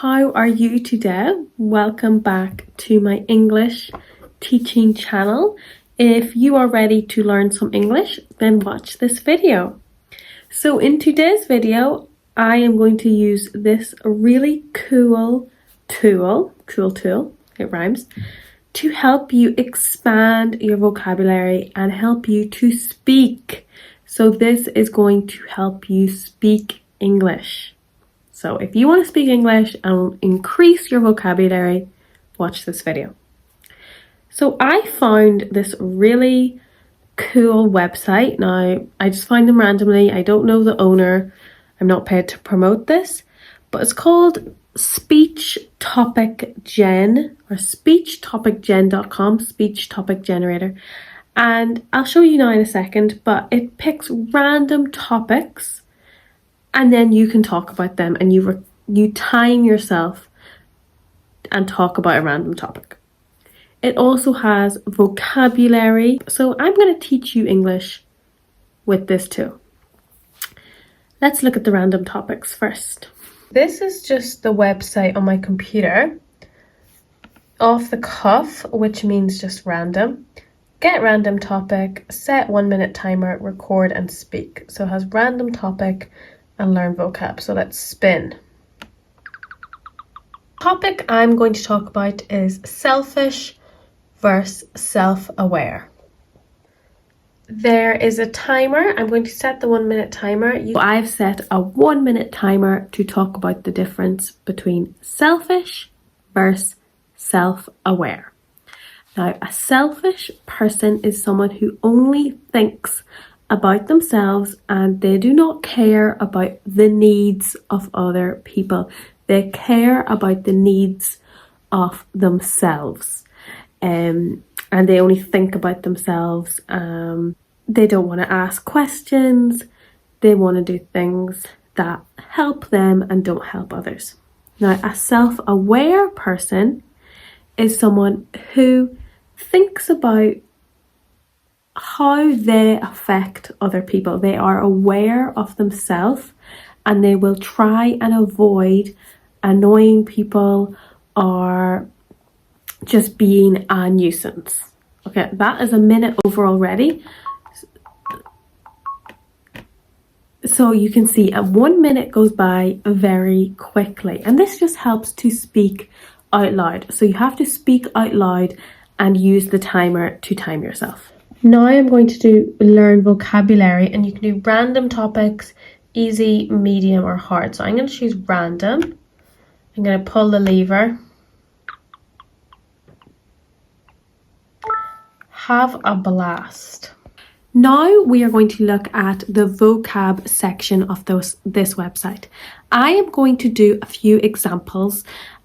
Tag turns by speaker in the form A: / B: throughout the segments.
A: How are you today? Welcome back to my English teaching channel. If you are ready to learn some English, then watch this video. So in today's video, I am going to use this really cool tool, it rhymes, to help you expand your vocabulary and help you to speak. So this is going to help you speak English. So if you want to speak English and increase your vocabulary, watch this video. So I found this really cool website. Now, I just find them randomly. I don't know the owner. I'm not paid to promote this, but it's called Speech Topic Gen or speechtopicgen.com, speech topic generator. And I'll show you now in a second, but it picks random topics and then you can talk about them and you time yourself and talk about a random topic. It also has vocabulary. So I'm going to teach you English with this too. Let's look at the random topics first. This is just the website on my computer. Off the cuff, which means just random. Get random topic, set 1 minute timer, record and speak. So it has random topic and learn vocab. So let's spin. Topic I'm going to talk about is selfish versus self-aware. There is a timer. I'm going to set the 1 minute timer. I've set a 1 minute timer to talk about the difference between selfish versus self-aware. Now, a selfish person is someone who only thinks about themselves and they do not care about the needs of other people. They care about the needs of themselves. And they only think about themselves. They don't want to ask questions. They want to do things that help them and don't help others. Now, a self-aware person is someone who thinks about how they affect other people. They are aware of themselves and they will try and avoid annoying people or just being a nuisance. Okay, that is a minute over already. So you can see 1 minute goes by very quickly, and this just helps to speak out loud. So you have to speak out loud and use the timer to time yourself. Now I'm going to do learn vocabulary, and you can do random topics, easy, medium or hard. So I'm going to choose random. I'm going to pull the lever. Have a blast. Now we are going to look at the vocab section of this website. I am going to do a few examples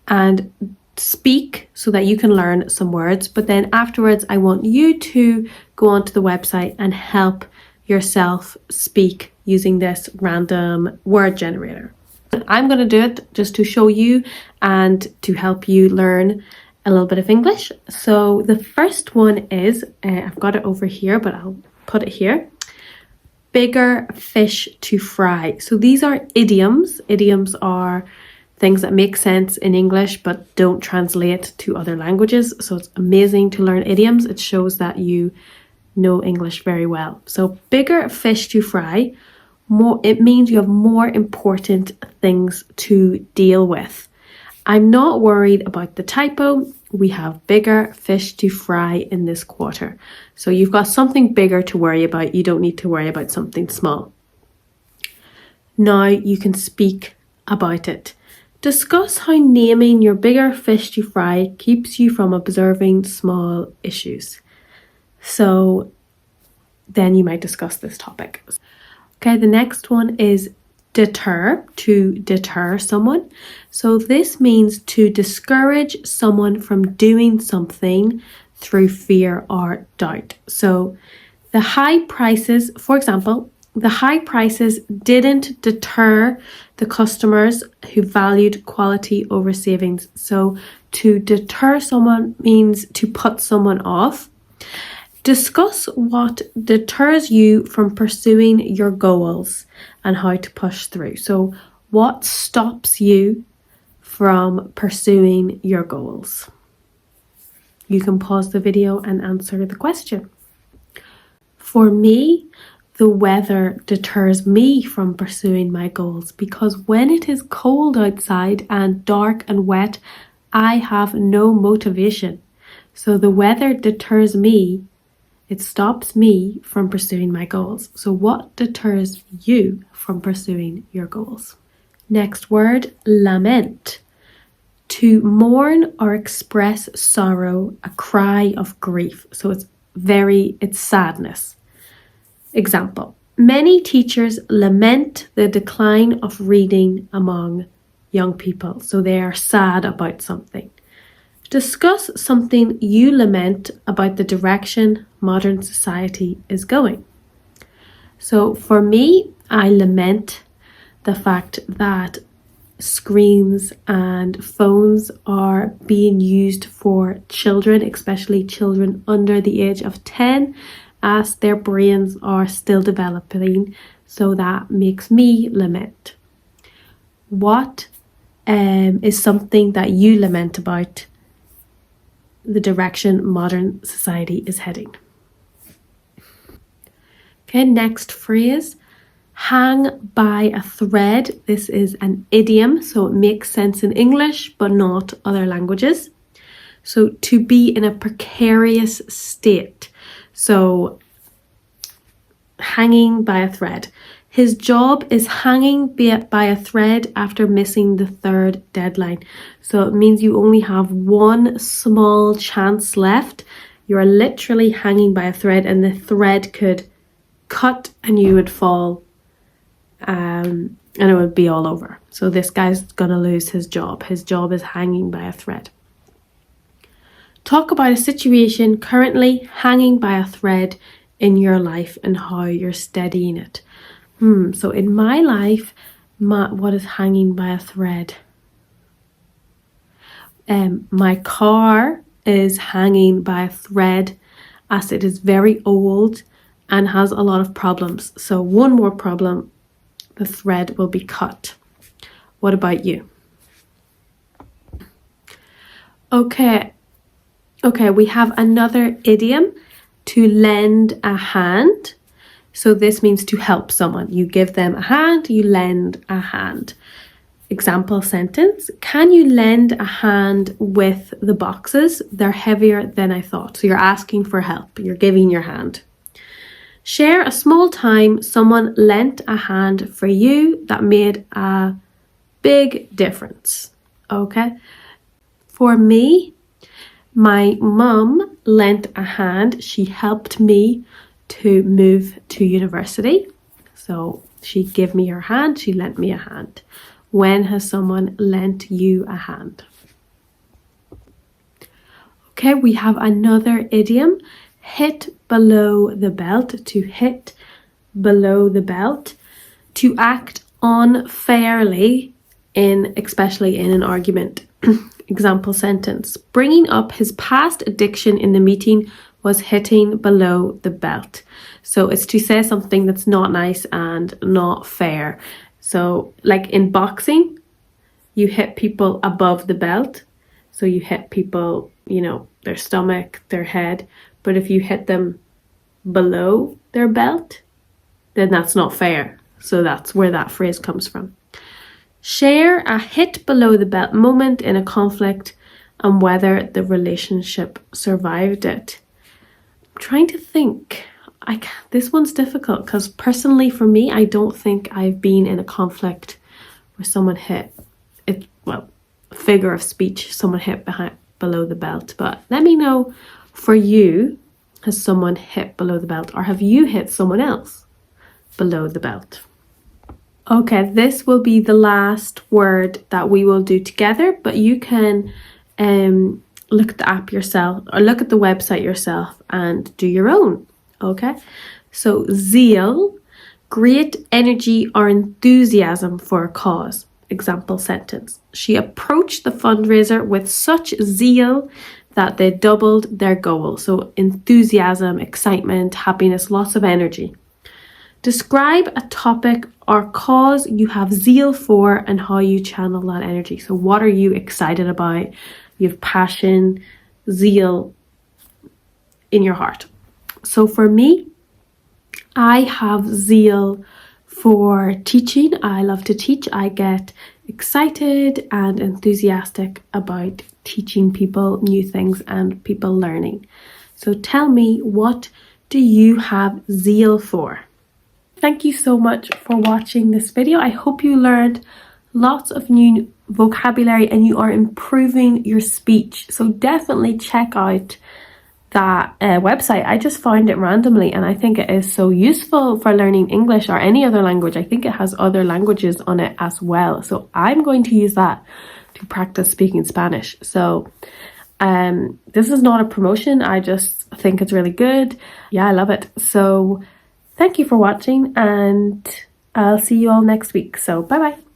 A: and speak so that you can learn some words, but then afterwards I want you to go onto the website and help yourself speak using this random word generator. I'm going to do it just to show you and to help you learn a little bit of English. So the first one is, I've got it over here, but I'll put it here. Bigger fish to fry. So these are idioms. Idioms are things that make sense in English but don't translate to other languages. So it's amazing to learn idioms. It shows that you know English very well. So bigger fish to fry. It means you have more important things to deal with. I'm not worried about the typo. We have bigger fish to fry in this quarter. So you've got something bigger to worry about. You don't need to worry about something small. Now you can speak about it. Discuss how naming your bigger fish to fry keeps you from observing small issues. So then you might discuss this topic. Okay, the next one is deter, to deter someone. So this means to discourage someone from doing something through fear or doubt. So the high prices, for example, the high prices didn't deter the customers who valued quality over savings. So to deter someone means to put someone off. Discuss what deters you from pursuing your goals and how to push through. So what stops you from pursuing your goals? You can pause the video and answer the question. For me, the weather deters me from pursuing my goals because when it is cold outside and dark and wet, I have no motivation. So the weather deters me. It stops me from pursuing my goals. So what deters you from pursuing your goals? Next word, lament. To mourn or express sorrow, a cry of grief. So it's sadness. Example, many teachers lament the decline of reading among young people. So they are sad about something. Discuss something you lament about the direction modern society is going. So for me, I lament the fact that screens and phones are being used for children, especially children under the age of 10, as their brains are still developing. So that makes me lament. What is something that you lament about the direction modern society is heading? Okay, next phrase, hang by a thread. This is an idiom, so it makes sense in English but not other languages. So to be in a precarious state. So hanging by a thread. His job is hanging by a thread after missing the third deadline. So it means you only have one small chance left. You're literally hanging by a thread and the thread could cut and you would fall and it would be all over. So this guy's gonna lose his job. His job is hanging by a thread. Talk about a situation currently hanging by a thread in your life and how you're steadying it. So in my life, what is hanging by a thread? My car is hanging by a thread as it is very old and has a lot of problems. So one more problem, the thread will be cut. What about you? Okay, we have another idiom, to lend a hand. So this means to help someone. You give them a hand, you lend a hand. Example sentence, can you lend a hand with the boxes? They're heavier than I thought. So you're asking for help, you're giving your hand. Share a small time someone lent a hand for you that made a big difference. Okay. For me, my mum lent a hand. She helped me to move to university. So she gave me her hand, she lent me a hand. When has someone lent you a hand? Okay, we have another idiom, hit below the belt. To hit below the belt, to act unfairly especially in an argument. Example sentence, bringing up his past addiction in the meeting was hitting below the belt. So it's to say something that's not nice and not fair. So like in boxing, you hit people above the belt. So you hit people, their stomach, their head. But if you hit them below their belt, then that's not fair. So that's where that phrase comes from. Share a hit below the belt moment in a conflict and whether the relationship survived it. I'm trying to think. This one's difficult because personally for me, I don't think I've been in a conflict where someone hit it. Well, figure of speech, someone hit below the belt. But let me know, for you, has someone hit below the belt, or have you hit someone else below the belt? Okay, this will be the last word that we will do together, but you can look at the app yourself or look at the website yourself and do your own. Okay, so zeal, great energy or enthusiasm for a cause. Example sentence, she approached the fundraiser with such zeal that they doubled their goal. So enthusiasm, excitement, happiness, lots of energy. Describe a topic or cause you have zeal for and how you channel that energy. So what are you excited about? You have passion, zeal in your heart. So for me, I have zeal for teaching. I love to teach. I get excited and enthusiastic about teaching people new things and people learning. So tell me, what do you have zeal for? Thank you so much for watching this video. I hope you learned lots of new vocabulary and you are improving your speech. So definitely check out that website. I just found it randomly and I think it is so useful for learning English or any other language. I think it has other languages on it as well. So I'm going to use that to practice speaking Spanish. So this is not a promotion. I just think it's really good. Yeah, I love it. So thank you for watching and I'll see you all next week. So bye bye.